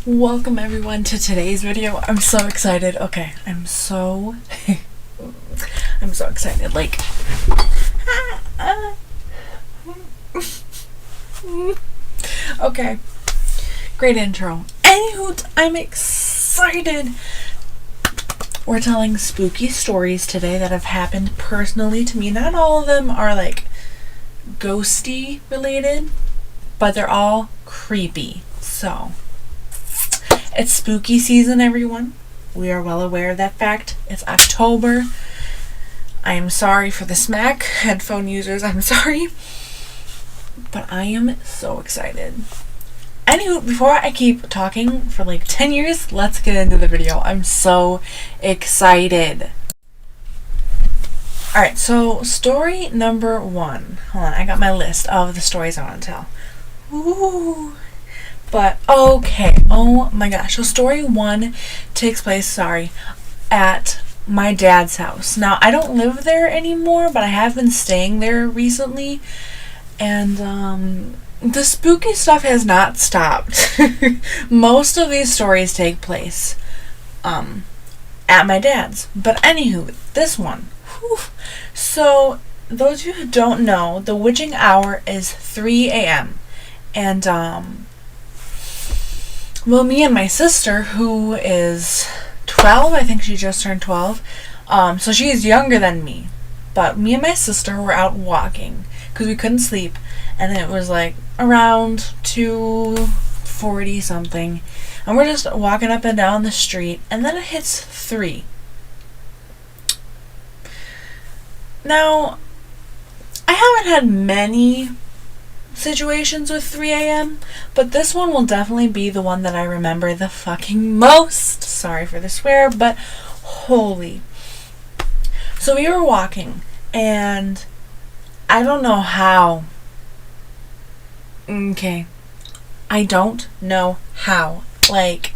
Welcome everyone to today's video. I'm so excited. Okay, I'm so excited. Like okay. Great intro. Anywho, I'm excited. We're telling spooky stories today that have happened personally to me. Not all of them are like ghosty related, but they're all creepy. So it's spooky season, everyone. We are well aware of that fact. It's October. I am sorry for the smack. Headphone users, I'm sorry. But I am so excited. Anywho, before I keep talking for like 10 years, let's get into the video. I'm so excited. Alright, so story number 1. Hold on, I got my list of the stories I want to tell. Ooh. But, okay. Oh my gosh. So story 1 takes place, at my dad's house. Now, I don't live there anymore, but I have been staying there recently. And, the spooky stuff has not stopped. Most of these stories take place, at my dad's. But anywho, this one. Whew. So, those of you who don't know, the witching hour is 3 a.m. And, well, me and my sister, who is 12, I think she just turned 12, so she's younger than me, but me and my sister were out walking, because we couldn't sleep, and it was like around 2:40 something, and we're just walking up and down the street, and then it hits 3. Now, I haven't had many situations with 3 a.m., but this one will definitely be the one that I remember the fucking most. Sorry for the swear, but holy. So we were walking, and I don't know how. Okay. I don't know how. Like,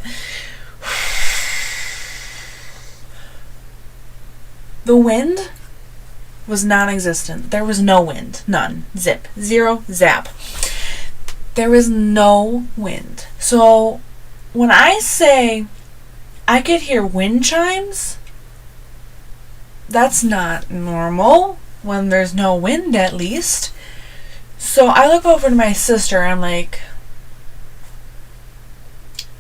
the wind was non-existent. There was no wind. None. Zip. Zero. Zap. There was no wind. So when I say I could hear wind chimes, that's not normal when there's no wind, at least. So I look over to my sister and I'm like,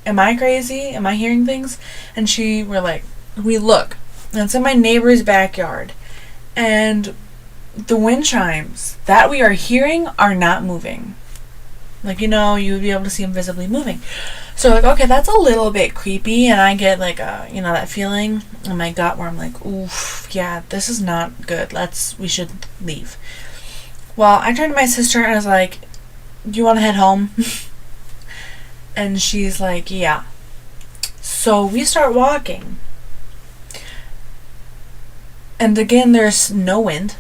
am I crazy? Am I hearing things? And we look. And it's in my neighbor's backyard. And the wind chimes that we are hearing are not moving. Like, you would be able to see them visibly moving. So, like, okay, that's a little bit creepy. And I get, like, that feeling in my gut where I'm like, oof, yeah, this is not good. We should leave. Well, I turned to my sister and I was like, do you want to head home? And she's like, yeah. So we start walking. And again, there's no wind.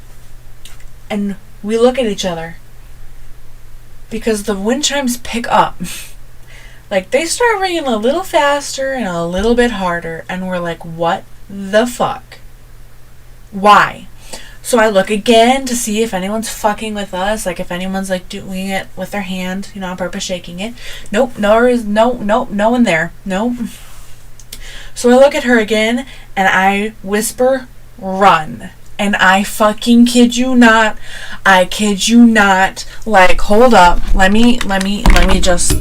And we look at each other. Because the wind chimes pick up. Like, they start ringing a little faster and a little bit harder. And we're like, what the fuck? Why? So I look again to see if anyone's fucking with us. Like, if anyone's, like, doing it with their hand, on purpose, shaking it. Nope, no one there. Nope. So I look at her again, and I whisper, run. And I fucking kid you not. I kid you not. Like, hold up. Let me just.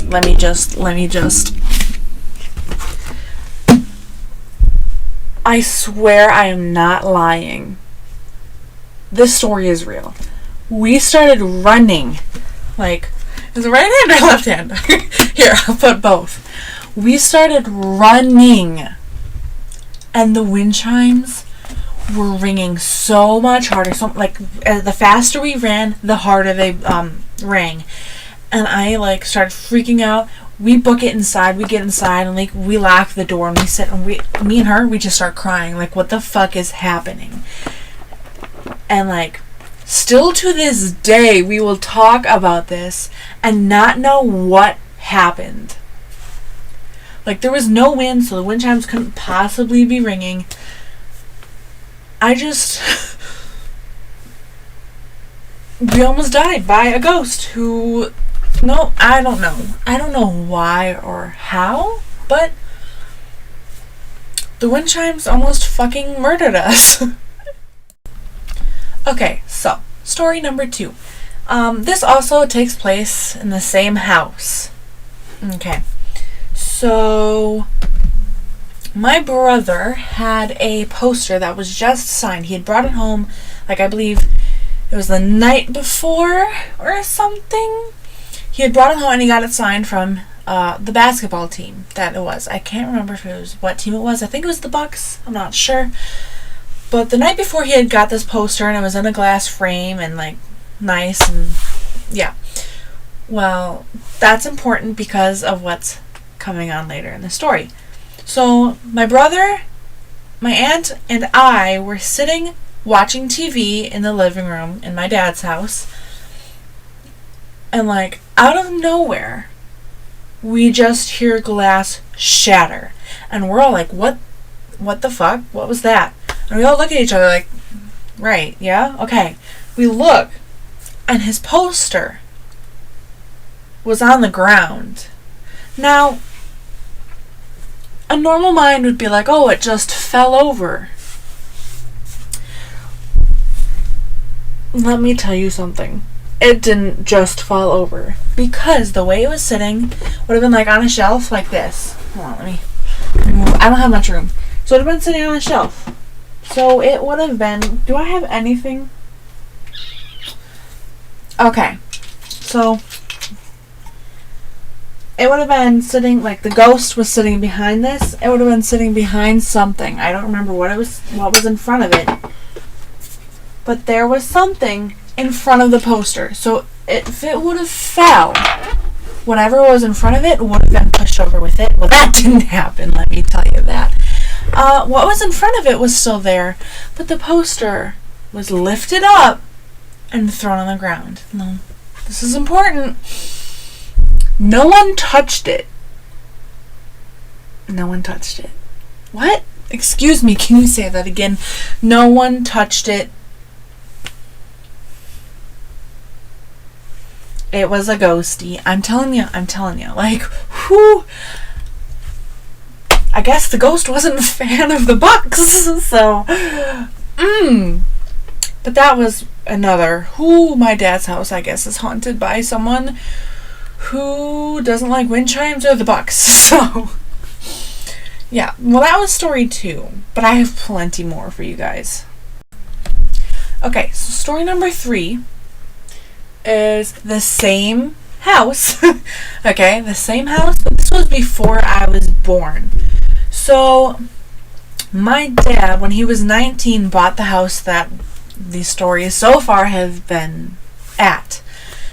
I swear I am not lying. This story is real. We started running. Like, is it right hand or left hand? Here, I'll put both. We started running. And the wind chimes were ringing so much harder. So, like, the faster we ran, the harder they rang. And I, like, started freaking out. We book it inside. We get inside, and, like, we lock the door, and we sit, and me and her, we just start crying. Like, what the fuck is happening? And, like, still to this day, we will talk about this and not know what happened. Like, there was no wind, so the wind chimes couldn't possibly be ringing. We almost died by a ghost who, no, I don't know. I don't know why or how But the wind chimes almost fucking murdered us. Okay, so story number 2. This also takes place in the same house. Okay, so my brother had a poster that was just signed. He had brought it home, like I believe it was the night before or something. He had brought it home and he got it signed from the basketball team that it was. I can't remember if it was what team it was. I think it was the Bucks. I'm not sure. But the night before he had got this poster and it was in a glass frame and like nice and yeah. Well, that's important because of what's coming on later in the story. So my brother, my aunt, and I were sitting watching TV in the living room in my dad's house. And like out of nowhere, we just hear glass shatter. And we're all like, what the fuck? What was that? And we all look at each other like, right, yeah? Okay. We look, and his poster was on the ground. Now, a normal mind would be like, oh, it just fell over. Let me tell you something. It didn't just fall over. Because the way it was sitting would have been like on a shelf like this. Hold on, let me move. I don't have much room. So it would have been sitting on a shelf. So it would have been... Do I have anything? Okay. So it would have been sitting... Like the ghost was sitting behind this. It would have been sitting behind something. I don't remember what was in front of it. But there was something in front of the poster. So if it would have fell, whatever was in front of it would have been pushed over with it. Well, that didn't happen, let me tell you that. What was in front of it was still there, but the poster was lifted up and thrown on the ground. No, this is important. No one touched it. No one touched it. What? Excuse me, can you say that again? No one touched it. It was a ghosty. I'm telling you. Like, who? I guess the ghost wasn't a fan of the Bucks, so. But that was another. My dad's house, I guess, is haunted by someone who doesn't like wind chimes or the Bucks, so. Yeah, well, that was story 2, but I have plenty more for you guys. Okay, so story number 3 is the same house. Okay, the same house, but this was before I was born. So my dad, when he was 19, bought the house that these stories so far have been at.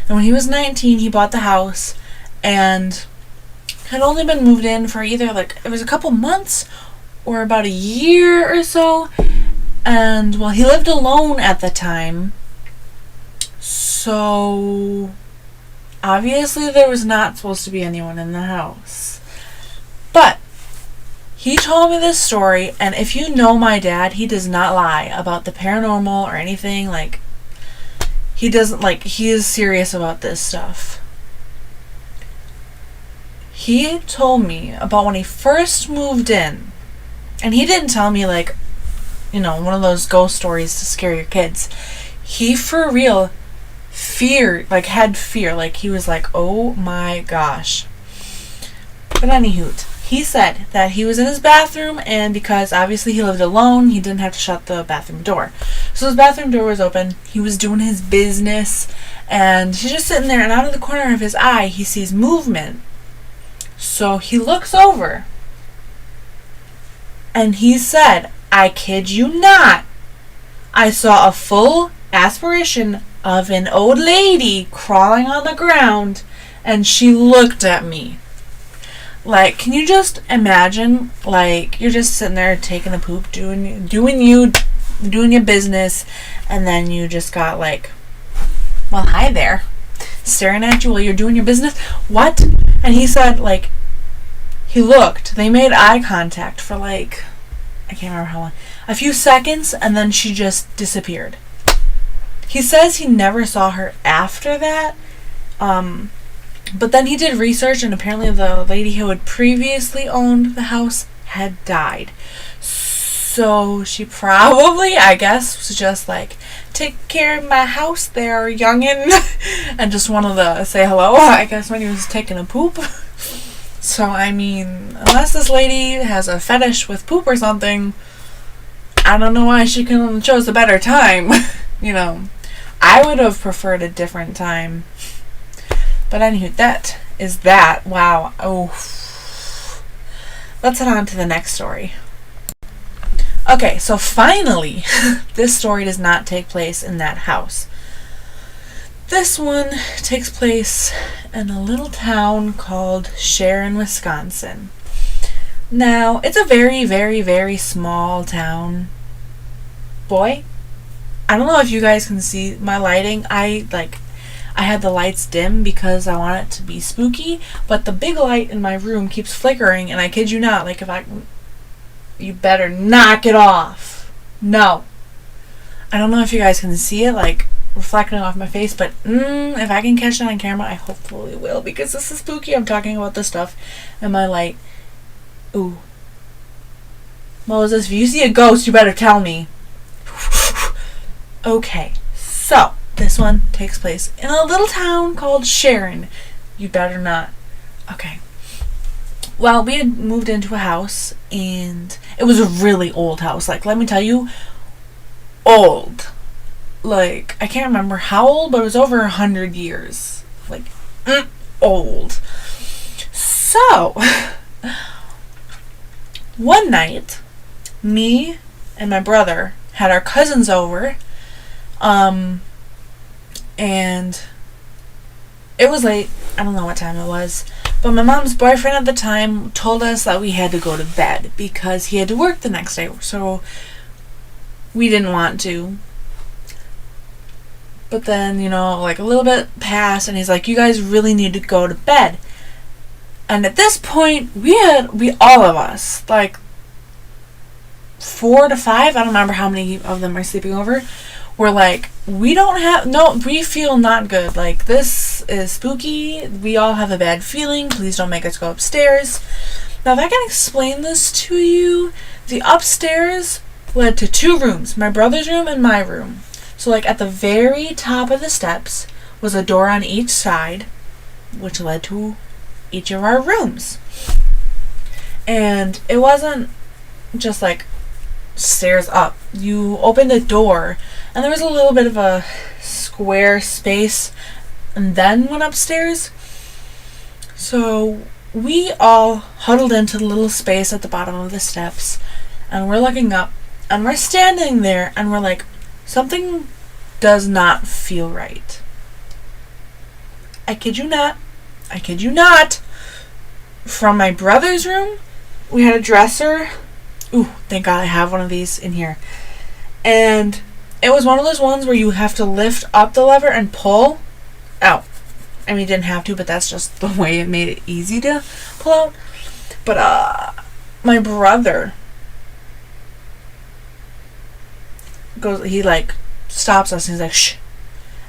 And when he was 19, he bought the house and had only been moved in for either it was a couple months or about a year or so. And well, he lived alone at the time. So obviously there was not supposed to be anyone in the house. But he told me this story, and if you know my dad, he does not lie about the paranormal or anything. Like, he doesn't, he is serious about this stuff. He told me about when he first moved in, and he didn't tell me, one of those ghost stories to scare your kids. He, for real, had fear. He was like, oh my gosh. But anywho, he said that he was in his bathroom, and because obviously he lived alone, he didn't have to shut the bathroom door. So his bathroom door was open. He was doing his business, and he's just sitting there, and out of the corner of his eye, he sees movement. So he looks over, and he said, I kid you not, I saw a full apparition of an old lady crawling on the ground, and she looked at me. Can you just imagine, you're just sitting there taking a poop, doing your business, and then you just got well, hi there, staring at you while you're doing your business. What? And he said, he looked. They made eye contact for I can't remember how long, a few seconds, and then she just disappeared. He says he never saw her after that. But then he did research, and apparently the lady who had previously owned the house had died. So she probably, I guess, was just like, take care of my house there, youngin'. And just wanted to say hello, I guess, when he was taking a poop. So, I mean, unless this lady has a fetish with poop or something, I don't know why she couldn't have chose a better time. You know, I would have preferred a different time. But anywho, that is that. Wow. Oh. Let's head on to the next story. Okay, so finally, this story does not take place in that house. This one takes place in a little town called Sharon, Wisconsin. Now, it's a very, very, very small town. Boy, I don't know if you guys can see my lighting. I had the lights dim because I want it to be spooky, but the big light in my room keeps flickering, and I kid you not, you better knock it off. No. I don't know if you guys can see it, reflecting off my face, but if I can catch it on camera, I hopefully will, because this is spooky. I'm talking about this stuff and my light. Ooh. Moses, if you see a ghost, you better tell me. Okay, so this one takes place in a little town called Sharon. You better not. Okay. Well, we had moved into a house, and it was a really old house. Let me tell you, old. I can't remember how old, but it was over 100 years. Old. So, one night, me and my brother had our cousins over, and it was late. I don't know what time it was, but my mom's boyfriend at the time told us that we had to go to bed because he had to work the next day, so we didn't want to. But then, a little bit passed, and he's like, you guys really need to go to bed. And at this point, we all of us, 4 to 5, I don't remember how many of them are sleeping over, were we feel not good. This is spooky. We all have a bad feeling. Please don't make us go upstairs. Now, if I can explain this to you, the upstairs led to 2 rooms, my brother's room and my room. So, at the very top of the steps was a door on each side, which led to each of our rooms. And it wasn't just, stairs up. You opened a door, and there was a little bit of a square space, and then went upstairs. So, we all huddled into the little space at the bottom of the steps, and we're looking up, and we're standing there, and we're like, something does not feel right. I kid you not. From my brother's room, we had a dresser. Ooh, thank God I have one of these in here. And it was one of those ones where you have to lift up the lever and pull out. I mean, you didn't have to, but that's just the way it made it easy to pull out. But, my brother stops us and he's like, shh.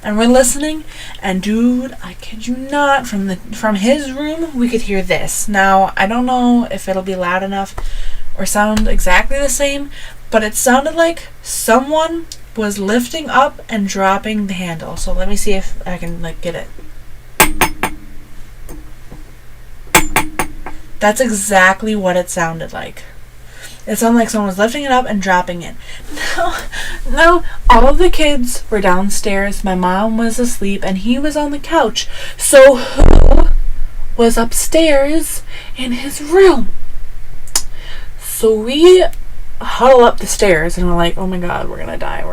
And we're listening, and dude, I kid you not, from his room, we could hear this. Now, I don't know if it'll be loud enough or sound exactly the same, but it sounded like someone was lifting up and dropping the handle. So let me see if I can get it. That's exactly what it sounded like. It sounded like someone was lifting it up and dropping it. No, all of the kids were downstairs. My mom was asleep, and he was on the couch. So who was upstairs in his room? So we huddle up the stairs, and we're like, oh my God, we're gonna die.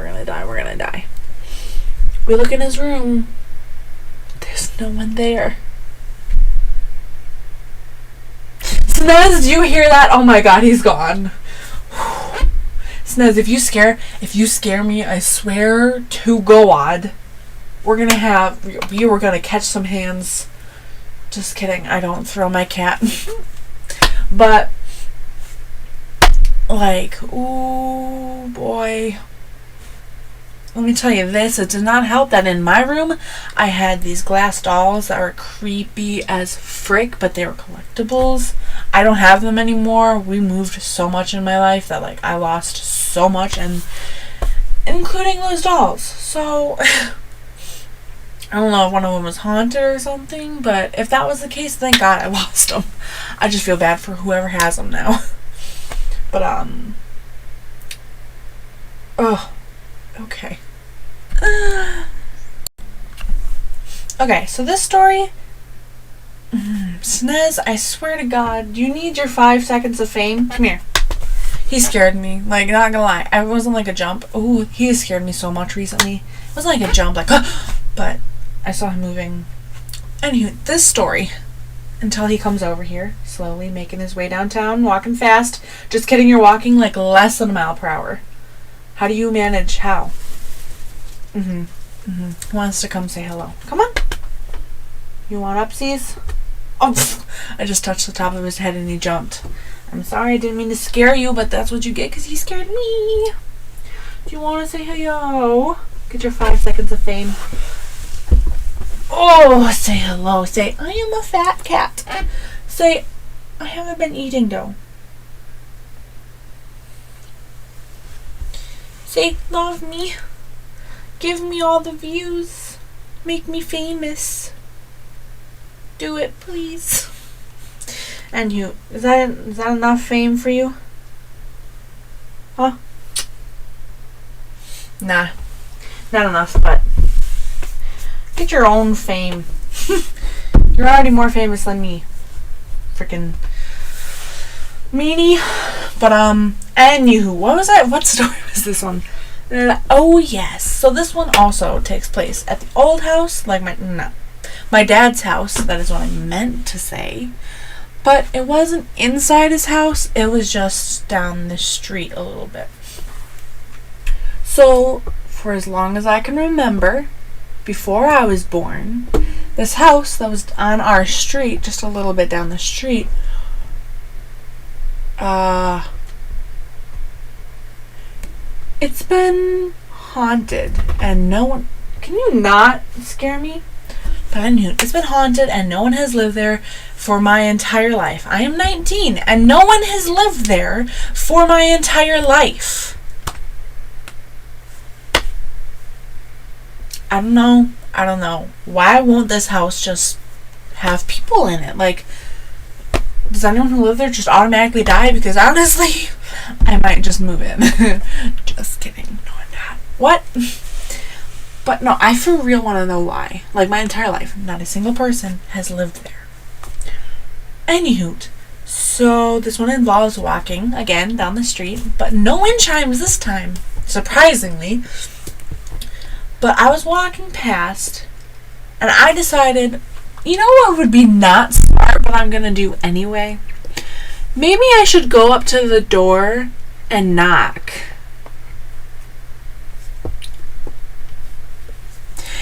We look in his room. There's no one there. Snez, do you hear that? Oh my God, he's gone. Snez, if you scare me, I swear to God, we were gonna catch some hands. Just kidding, I don't throw my cat. But, ooh boy. let me tell you this, it did not help that in my room I had these glass dolls that were creepy as frick, but they were collectibles. I don't have them anymore. We moved so much in my life that like I lost so much, and including those dolls. So I don't know if one of them was haunted or something, but if that was the case, thank God I lost them. I just feel bad for whoever has them now. But oh, okay. Okay, so this story, Snez, I swear to God, you need your 5 seconds of fame. Come here. He scared me. Like, not gonna lie. It wasn't like a jump. Ooh, he has scared me so much recently. It wasn't like a jump, like, but I saw him moving. Anywho, this story, until he comes over here, slowly making his way downtown, walking fast. Just kidding, you're walking like less than a mile per hour. How do you manage? How? He wants to come say hello. Come on. You want upsies? Oh, I just touched the top of his head and he jumped. I'm sorry, I didn't mean to scare you, but that's what you get because he scared me. Do you want to say hello? Get your 5 seconds of fame. Oh, say hello. Say, I am a fat cat. Say, I haven't been eating though. Say, love me. Give me all the views. Make me famous. Do it, please. And you, is that enough fame for you? Huh? Nah, not enough, but get your own fame. You're already more famous than me. Freaking meanie. But anywho, what was that? What story was this one? Oh yes. So this one also takes place at the old house, like my dad's house. That is what I meant to say. But it wasn't inside his house. It was just down the street a little bit. So for as long as I can remember, before I was born, this house that was on our street, just a little bit down the street, it's been haunted, and no one... Can you not scare me? But I knew it's been haunted, and no one has lived there for my entire life. I am 19, and no one has lived there for my entire life. I don't know. Why won't this house just have people in it? Like, does anyone who lives there just automatically die? Because honestly, I might just move in. Just kidding. No, I'm not. What? But no, I for real want to know why. Like, my entire life, not a single person has lived there. Anywho, so this one involves walking, again, down the street, but no wind chimes this time, surprisingly. But I was walking past, and I decided, you know what would be not smart, but I'm going to do anyway? Maybe I should go up to the door and knock.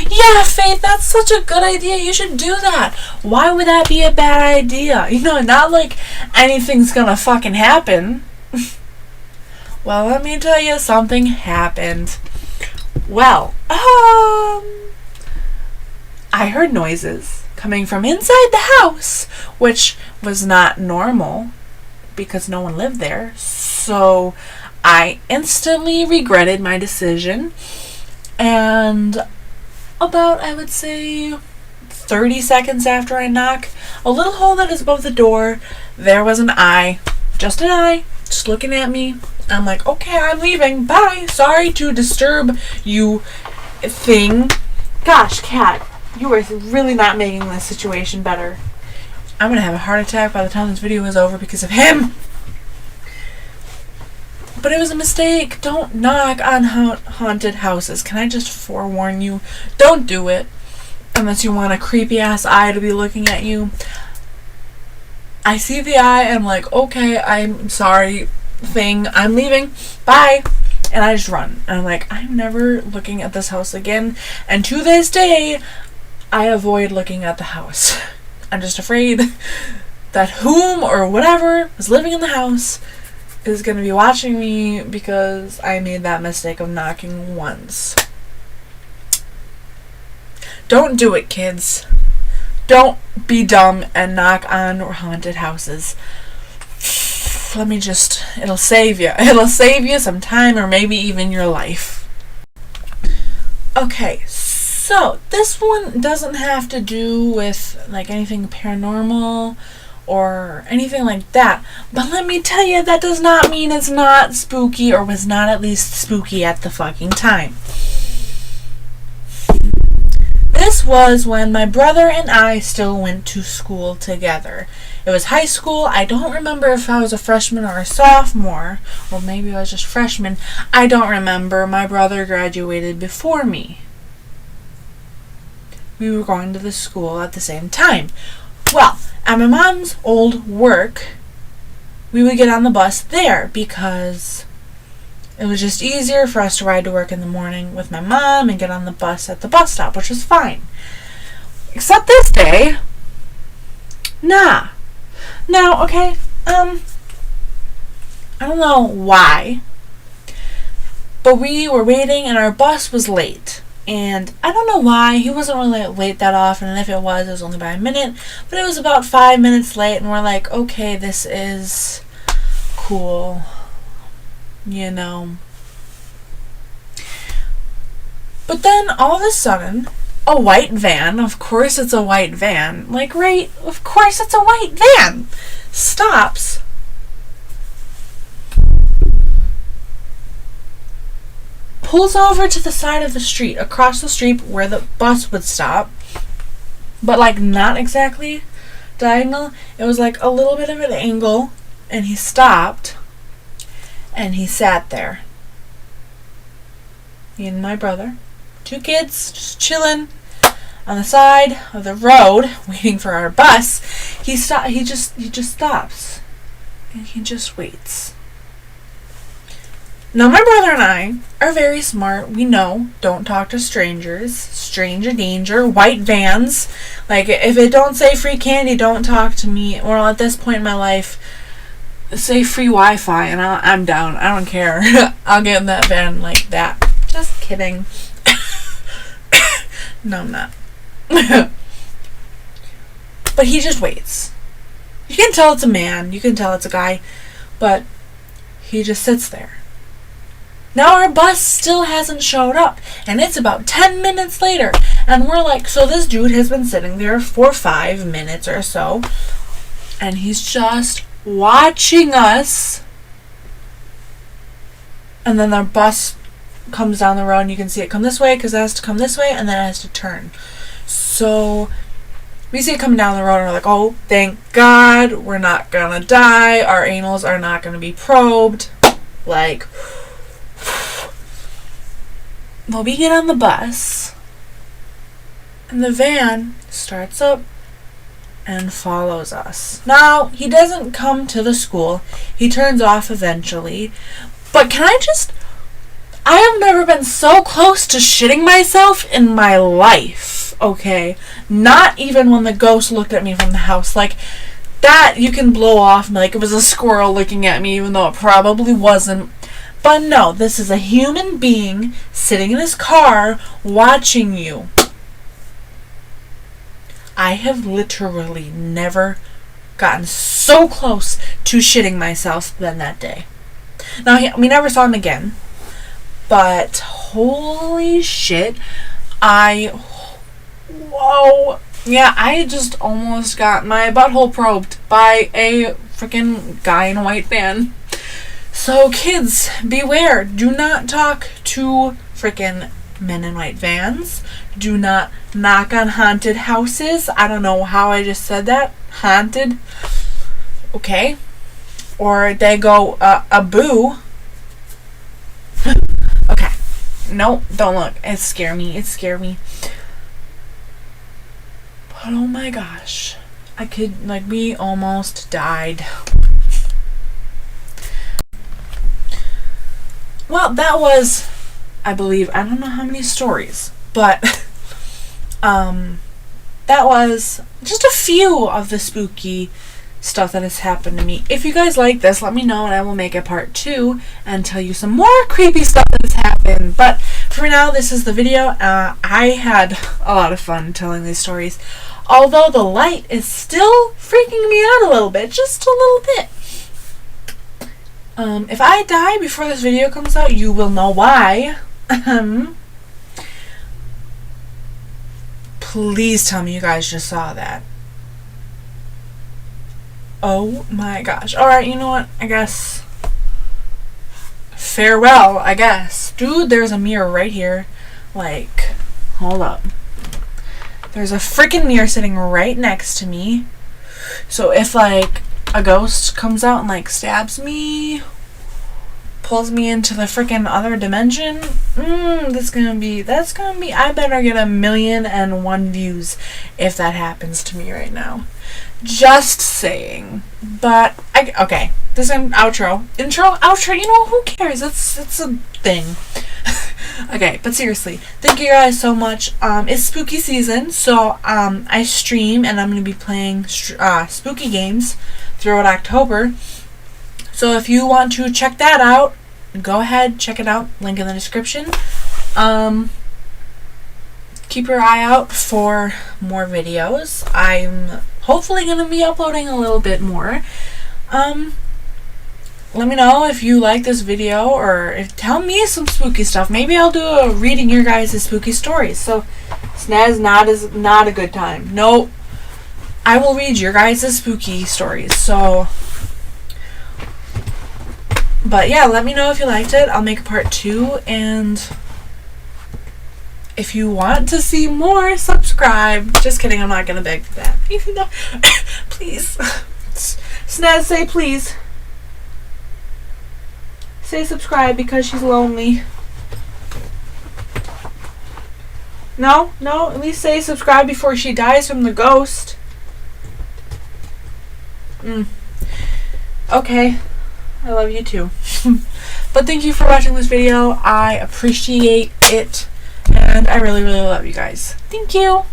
Yeah, Faith, that's such a good idea. You should do that. Why would that be a bad idea? You know, not like anything's gonna fucking happen. Well, let me tell you, something happened. Well, I heard noises coming from inside the house, which was not normal because no one lived there. So I instantly regretted my decision, and about, I would say, 30 seconds after I knock, a little hole that is above the door, there was an eye. Just an eye, just looking at me. I'm like, okay, I'm leaving. Bye. Sorry to disturb you, thing. Gosh, Cat, you are really not making this situation better. I'm gonna have a heart attack by the time this video is over because of him. But it was a mistake. Don't knock on haunted houses. Can I just forewarn you? Don't do it. Unless you want a creepy ass eye to be looking at you. I see the eye and I'm like, okay, I'm sorry, thing. I'm leaving. Bye. And I just run. And I'm like, I'm never looking at this house again. And to this day, I avoid looking at the house. I'm just afraid that whom or whatever is living in the house is going to be watching me because I made that mistake of knocking once. Don't do it, kids. Don't be dumb and knock on haunted houses. It'll save you. It'll save you some time or maybe even your life. Okay, so this one doesn't have to do with like anything paranormal or anything like that. But let me tell you, that does not mean it's not spooky or was not at least spooky at the fucking time. This was when my brother and I still went to school together. It was high school. I don't remember if I was a freshman or a sophomore, or maybe I was just freshman. I don't remember. My brother graduated before me. We were going to the school at the same time. Well, at my mom's old work, we would get on the bus there because it was just easier for us to ride to work in the morning with my mom and get on the bus at the bus stop, which was fine. Except this day, nah. Now, okay, I don't know why, but we were waiting and our bus was late. And I don't know why. He wasn't really late that often, and if it was only by a minute. But it was about 5 minutes late, and we're like, okay, this is cool. You know. But then, all of a sudden, a white van, of course it's a white van, like, right, of course it's a white van, stops. Pulls over to the side of the street, across the street where the bus would stop, but like not exactly diagonal. It was like a little bit of an angle, and he stopped, and he sat there. Me and my brother, 2 kids, just chilling on the side of the road, waiting for our bus. He just stops, and he just waits. Now, my brother and I are very smart. We know, don't talk to strangers. Stranger danger. White vans. Like, if it don't say free candy, don't talk to me. Well, at this point in my life, say free Wi-Fi, and I'm down. I don't care. I'll get in that van like that. Just kidding. No, I'm not. But he just waits. You can tell it's a man. You can tell it's a guy. But he just sits there. Now our bus still hasn't showed up, and it's about 10 minutes later, and we're like, so this dude has been sitting there for 5 minutes or so, and he's just watching us, and then our bus comes down the road, and you can see it come this way, because it has to come this way, and then it has to turn. So we see it coming down the road, and we're like, oh, thank God, we're not gonna die, our anals are not gonna be probed, like... Well, we get on the bus, and the van starts up and follows us. Now, he doesn't come to the school. He turns off eventually. But I have never been so close to shitting myself in my life, okay? Not even when the ghost looked at me from the house. Like, that you can blow off like it was a squirrel looking at me, even though it probably wasn't. But no, this is a human being sitting in his car watching you. I have literally never gotten so close to shitting myself than that day. Now, we never saw him again. But holy shit, whoa. Yeah, I just almost got my butthole probed by a freaking guy in a white van. So kids, beware. Do not talk to freaking men in white vans. Do not knock on haunted houses. I don't know how I just said that. Haunted. Okay. Or they go, a boo. Okay. Nope, don't look. It scared me. But oh my gosh. We almost died. Well, that was, I believe, I don't know how many stories, but that was just a few of the spooky stuff that has happened to me. If you guys like this, let me know and I will make a part 2 and tell you some more creepy stuff that has happened. But for for now, this is the video. I had a lot of fun telling these stories, although the light is still freaking me out a little bit, just a little bit. If I die before this video comes out, you will know why. Please tell me you guys just saw that. Oh my gosh. Alright, you know what? I guess. Farewell, I guess. Dude, there's a mirror right here. Like, hold up. There's a freaking mirror sitting right next to me. So if, like, a ghost comes out and, like, stabs me, pulls me into the freaking other dimension, that's gonna be, I better get 1,000,001 views if that happens to me right now. Just saying. But, okay, this is an outro. Intro, outro, you know, who cares? It's a thing. Okay, but seriously, thank you guys so much. It's spooky season, so I stream and I'm going to be playing spooky games throughout October. So if you want to check that out, go ahead, check it out. Link in the description. Keep your eye out for more videos. I'm hopefully going to be uploading a little bit more. Let me know if you like this video, or tell me some spooky stuff. Maybe I'll do a reading your guys' spooky stories. So, Snaz not a good time. No, I will read your guys' spooky stories. So, but yeah, let me know if you liked it. I'll make a part 2, and if you want to see more, subscribe. Just kidding, I'm not gonna beg for that. Even though, please, Snaz, say please. Say subscribe because she's lonely. No, at least say subscribe before she dies from the ghost. Okay, I love you too. But thank you for watching this video. I appreciate it, and I really, really love you guys. Thank you.